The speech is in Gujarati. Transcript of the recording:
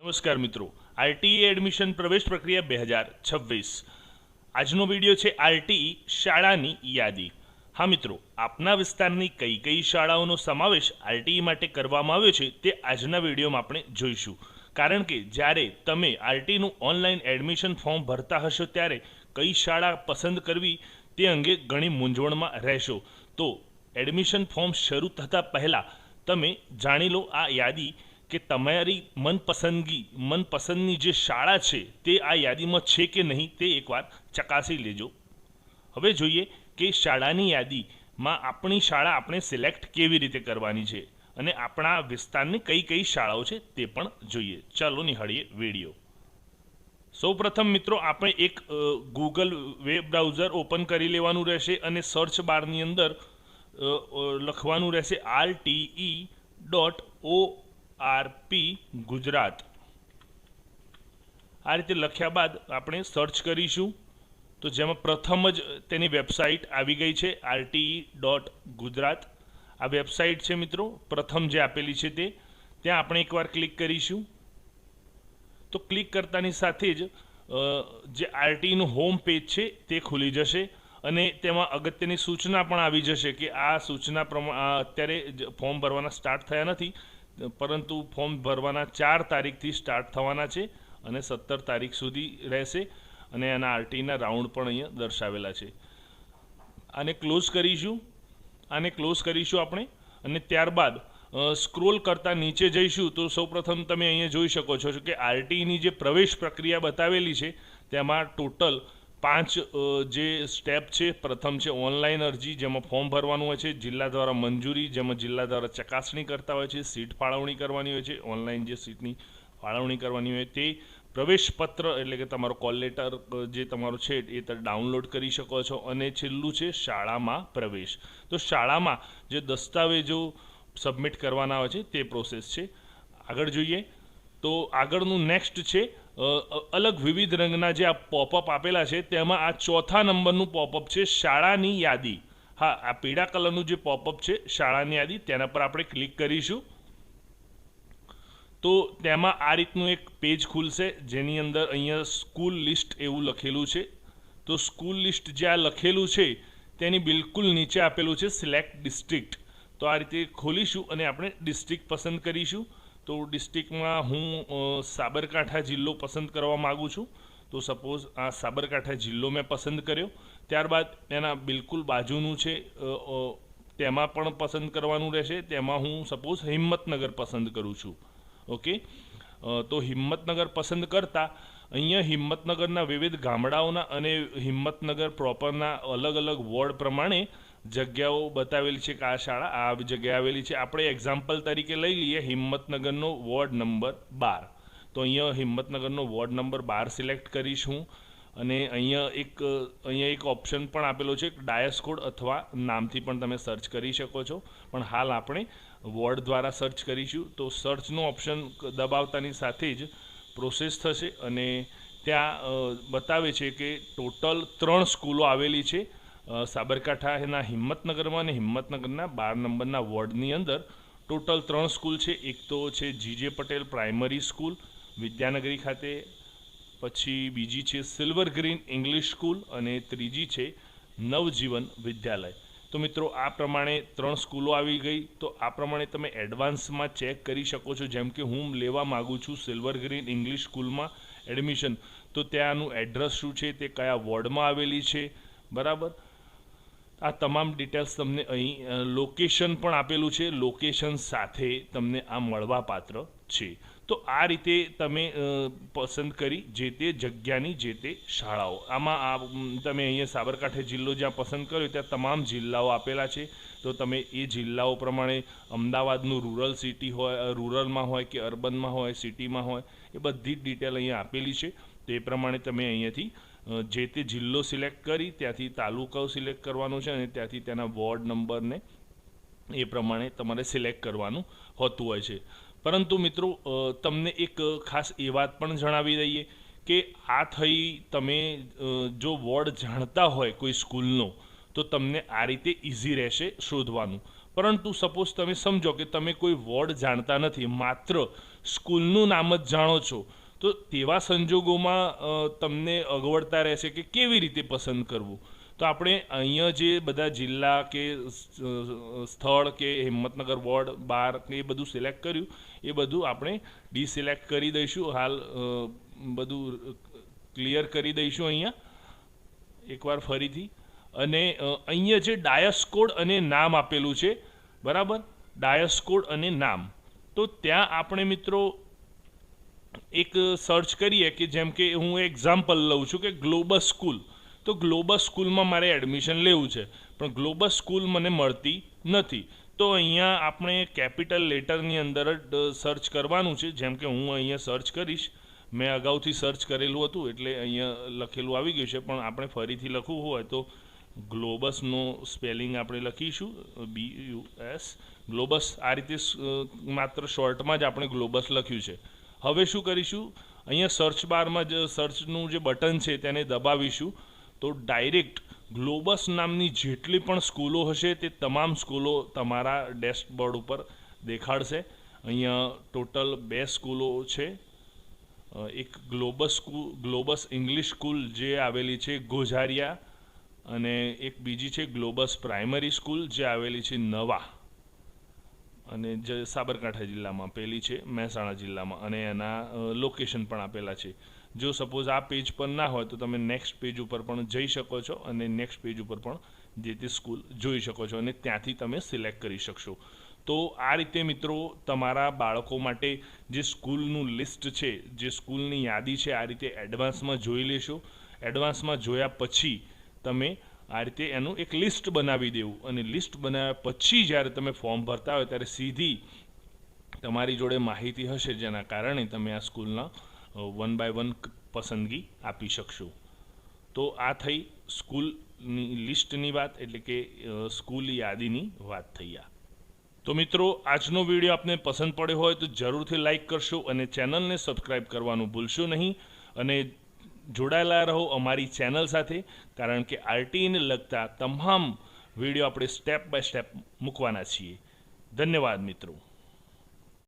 નમસ્કાર મિત્રો, આરટીઈ એડમિશન પ્રવેશ પ્રક્રિયા 2026 આજનો વિડીયો છે આરટીઈ શાળાની યાદી। હા મિત્રો, આપના વિસ્તારની કઈ કઈ શાળાઓનો સમાવેશ આરટીઈ માટે કરવામાં આવ્યો છે તે આજના વિડીયોમાં આપણે જોઈશું। કારણ કે જ્યારે તમે આરટીઈનું ઓનલાઈન એડમિશન ફોર્મ ભરતા હશો ત્યારે કઈ શાળા પસંદ કરવી તે અંગે ઘણી મૂંઝવણમાં રહેશો। તો એડમિશન ફોર્મ શરૂ થતાં પહેલાં તમે જાણી લો આ યાદી કે તમારી મનપસંદની જે શાળા છે તે આ યાદીમાં છે કે નહીં તે એકવાર ચકાસી લેજો। હવે જોઈએ કે શાળાની યાદીમાં આપણી શાળા આપણે સિલેક્ટ કેવી રીતે કરવાની છે અને આપણા વિસ્તારની કઈ કઈ શાળાઓ છે તે પણ જોઈએ। ચાલો નિહાળીએ વિડીયો। સૌપ્રથમ મિત્રો આપણે એક ગૂગલ વેબ બ્રાઉઝર ઓપન કરી લેવાનું રહેશે અને સર્ચ બારની અંદર લખવાનું રહેશે RTE.org ગુજરાત। આ રીતે લખ્યા બાદ આપણે સર્ચ કરીશું તો જેમાં પ્રથમ જ તેની વેબસાઇટ આવી ગઈ છે RTE.ગુજરાત। આ વેબસાઇટ છે મિત્રો પ્રથમ જે આપેલી છે તે, ત્યાં આપણે એકવાર ક્લિક કરીશું તો ક્લિક કરતાની સાથે જ જે આરટીઈનું હોમ પેજ છે તે ખુલી જશે અને તેમાં અગત્યની સૂચના પણ આવી જશે કે આ સૂચના પ્રમાણે અત્યારે ફોર્મ ભરવાના સ્ટાર્ટ થયા નથી, પરંતુ ફોર્મ ભરવાના 4 તારીખથી સ્ટાર્ટ થવાના છે અને 17 તારીખ સુધી રહેશે અને એના આરટીઈના રાઉન્ડ પણ અહીંયા દર્શાવેલા છે। આને ક્લોઝ કરીશું આપણે અને ત્યારબાદ સ્ક્રોલ કરતા નીચે જઈશું તો સૌપ્રથમ તમે અહીંયા જોઈ શકો છો કે આરટીઈની જે પ્રવેશ પ્રક્રિયા બતાવેલી છે તેમાં ટોટલ 5 જે સ્ટેપ છે। પ્રથમ છે ઓનલાઈન અરજી, જેમાં ફોર્મ ભરવાનું હોય છે, જિલ્લા દ્વારા મંજૂરી, જેમાં જિલ્લા દ્વારા ચકાસણી કરતા હોય છે, સીટ ફાળવણી કરવાની હોય છે, ઓનલાઈન જે સીટની ફાળવણી કરવાની હોય તે, પ્રવેશપત્ર એટલે કે તમારો કોલ લેટર જે તમારો છે એ ડાઉનલોડ કરી શકો છો અને છેલ્લું છે શાળામાં પ્રવેશ। તો શાળામાં જે દસ્તાવેજો સબમિટ કરવાના હોય છે તે પ્રોસેસ છે। આગળ જોઈએ તો આગળનું નેક્સ્ટ છે અલગ વિવિધ રંગના જે આ પોપઅપ આપેલા છે તેમાં આ ચોથા નંબરનું પોપઅપ છે શાળાની યાદી। હા, આ પીળા કલરનું જે પોપઅપ છે શાળાની યાદી તેના પર આપણે ક્લિક કરીશું તો તેમાં આ રીતનું એક પેજ ખુલશે જેની અંદર અહીંયા સ્કૂલ લિસ્ટ એવું લખેલું છે। તો સ્કૂલ લિસ્ટ જે આ લખેલું છે તેની બિલકુલ નીચે આપેલું છે સિલેક્ટ ડિસ્ટ્રિક્ટ। તો આ રીતે ખોલીશું અને આપણે ડિસ્ટ્રિક્ટ પસંદ કરીશું। તો ડિસ્ટ્રિક્ટમાં હું સાબરકાંઠા જિલ્લો પસંદ કરવા માગું છું, તો સપોઝ આ સાબરકાંઠા જિલ્લો મેં પસંદ કર્યો। ત્યારબાદ એના બિલકુલ બાજુનું છે તેમાં પણ પસંદ કરવાનું રહેશે, તેમાં હું સપોઝ હિંમતનગર પસંદ કરું છું। ઓકે, તો હિંમતનગર પસંદ કરતાં અહીંયા હિંમતનગરના વિવિધ ગામડાઓના અને હિંમતનગર પ્રોપરના અલગ અલગ વોર્ડ પ્રમાણે જગ્યાઓ બતાવેલી છે કે આ શાળા આ જગ્યાએ આવેલી છે। આપણે એક્ઝામ્પલ તરીકે લઈ લઈએ હિંમતનગરનો વોર્ડ નંબર 12। તો અહીંયા હિંમતનગરનો વોર્ડ નંબર 12 સિલેક્ટ કરીશ હું અને અહીંયા એક ઓપ્શન પણ આપેલો છે ડાયસ કોડ અથવા નામથી પણ તમે સર્ચ કરી શકો છો, પણ હાલ આપણે વોર્ડ દ્વારા સર્ચ કરીશું। તો સર્ચનો ઓપ્શન દબાવતાની સાથે જ પ્રોસેસ થશે અને ત્યાં બતાવે છે કે ટોટલ 3 સ્કૂલો આવેલી છે સાબરકાંઠાના હિંમતનગરમાં અને હિંમતનગરના 12 નંબરના વોર્ડની અંદર ટોટલ 3 સ્કૂલ છે। એક તો છે જીજે પટેલ પ્રાઇમરી સ્કૂલ વિદ્યાનગરી ખાતે, પછી બીજી છે સિલ્વર ગ્રીન ઇંગ્લિશ સ્કૂલ અને ત્રીજી છે નવજીવન વિદ્યાલય। તો મિત્રો આ પ્રમાણે 3 સ્કૂલો આવી ગઈ। તો આ પ્રમાણે તમે એડવાન્સમાં ચેક કરી શકો છો। જેમ કે હું લેવા માગું છું સિલ્વર ગ્રીન ઇંગ્લિશ સ્કૂલમાં એડમિશન, તો ત્યાંનું એડ્રેસ શું છે, તે કયા વોર્ડમાં આવેલી છે, બરાબર। આ તમામ ડિટેલ્સ તમને અહીં લોકેશન પણ આપેલું છે, લોકેશન સાથે તમને આ મળવાપાત્ર છે। તો આ રીતે તમે પસંદ કરી જે તે જગ્યાની જે તે શાળાઓ। આમાં તમે અહીંયા સાબરકાંઠા જિલ્લો જ્યાં પસંદ કર્યો ત્યાં તમામ જિલ્લાઓ આપેલા છે। તો તમે એ જિલ્લાઓ પ્રમાણે અમદાવાદનું રૂરલમાં હોય કે અર્બનમાં હોય, સિટીમાં હોય, એ બધી જ ડિટેલ અહીંયા આપેલી છે। તો એ પ્રમાણે તમે અહીંયાથી જે તે જિલ્લો સિલેક્ટ કરી ત્યાંથી તાલુકાઓ સિલેક્ટ કરવાનું છે અને ત્યાંથી તેના વોર્ડ નંબરને એ પ્રમાણે તમારે સિલેક્ટ કરવાનું હોતું હોય છે। પરંતુ મિત્રો તમને એક ખાસ એ વાત પણ જણાવી દઈએ કે આ થઈ તમે જો વોર્ડ જાણતા હોય કોઈ સ્કૂલનો તો તમને આ રીતે ઇઝી રહેશે શોધવાનું। પરંતુ સપોઝ તમે સમજો કે તમે કોઈ વોર્ડ જાણતા નથી, માત્ર સ્કૂલનું નામ જ જાણો છો, તો તેવા સંજોગોમાં તમને અગવડતા રહેશે કે કેવી રીતે પસંદ કરવું. તો આપણે અહીંયા જે બધા જિલ્લા કે સ્થળ કે હિંમતનગર વોર્ડ 12 કે એ બધું સિલેક્ટ કર્યું, એ બધું આપણે ડિસિલેક્ટ કરી દઈશું. હાલ બધું ક્લિયર કરી દઈશું અહીંયા એકવાર ફરીથી. અને અહીંયા જે ડાયસ કોડ અને નામ આપેલું છે, બરાબર, ડાયસ કોડ અને નામ, તો ત્યાં આપણે મિત્રો એક સર્ચ કરીએ કે જેમ કે હું એક્ઝામ્પલ લઉં છું કે ગ્લોબસ સ્કૂલ. તો ગ્લોબસ સ્કૂલમાં મારે એડમિશન લેવું છે, પણ ગ્લોબસ સ્કૂલ મને મળતી નથી. તો અહીંયા આપણે કેપિટલ લેટરની અંદર જ સર્ચ કરવાનું છે. જેમ કે હું અહીંયા સર્ચ કરીશ, મેં અગાઉથી સર્ચ કરેલું હતું એટલે અહીંયા લખેલું આવી ગયું છે, પણ આપણે ફરીથી લખવું હોય તો ગ્લોબસનો સ્પેલિંગ આપણે લખીશું BUS, ગ્લોબસ. આ રીતે માત્ર શોર્ટમાં જ આપણે ગ્લોબસ લખ્યું છે. હવે શું કરીશું, અહીંયા સર્ચ બારમાં જ સર્ચનું જે બટન છે તેને દબાવીશું, તો ડાયરેક્ટ ગ્લોબસ નામની જેટલી પણ સ્કૂલો હશે તે તમામ સ્કૂલો તમારા ડેશબોર્ડ ઉપર દેખાડશે. અહીંયા ટોટલ 2 સ્કૂલો છે. એક ગ્લોબસ ઇંગ્લિશ સ્કૂલ જે આવેલી છે ગોઝારિયા, અને એક બીજી છે ગ્લોબસ પ્રાઇમરી સ્કૂલ જે આવેલી છે નવા, અને જે સાબરકાંઠા જિલ્લામાં, પેલી છે મહેસાણા જિલ્લામાં, અને એના લોકેશન પણ આપેલા છે. જો સપોઝ આ પેજ પર ના હોય તો તમે નેક્સ્ટ પેજ ઉપર પણ જઈ શકો છો, અને નેક્સ્ટ પેજ ઉપર પણ જે તે સ્કૂલ જોઈ શકો છો, અને ત્યાંથી તમે સિલેક્ટ કરી શકશો. તો આ રીતે મિત્રો તમારા બાળકો માટે જે સ્કૂલનું લિસ્ટ છે, જે સ્કૂલની યાદી છે, આ રીતે એડવાન્સમાં જોઈ લેશો. એડવાન્સમાં જોયા પછી તમે આ રીતે એનું એક લિસ્ટ બનાવી દેવું, અને લિસ્ટ બનાવ્યા પછી જ્યારે તમે ફોર્મ ભરતા હોય ત્યારે સીધી તમારી જોડે માહિતી હશે, જેના કારણે તમે આ સ્કૂલના 1 by 1 પસંદગી આપી શકશો. તો આ થઈ સ્કૂલની લિસ્ટની વાત, એટલે કે સ્કૂલ યાદીની વાત થઈ. તો મિત્રો, આજનો વિડીયો આપને પસંદ પડ્યો હોય તો જરૂરથી લાઈક કરશો, અને ચેનલને સબસ્ક્રાઈબ કરવાનું ભૂલશો નહીં, અને જોડાયેલા રહો અમારી ચેનલ સાથે, કારણ કે આરટીઈને લગતા તમામ વિડીયો આપણે સ્ટેપ બાય સ્ટેપ મૂકવાના છીએ. ધન્યવાદ મિત્રો.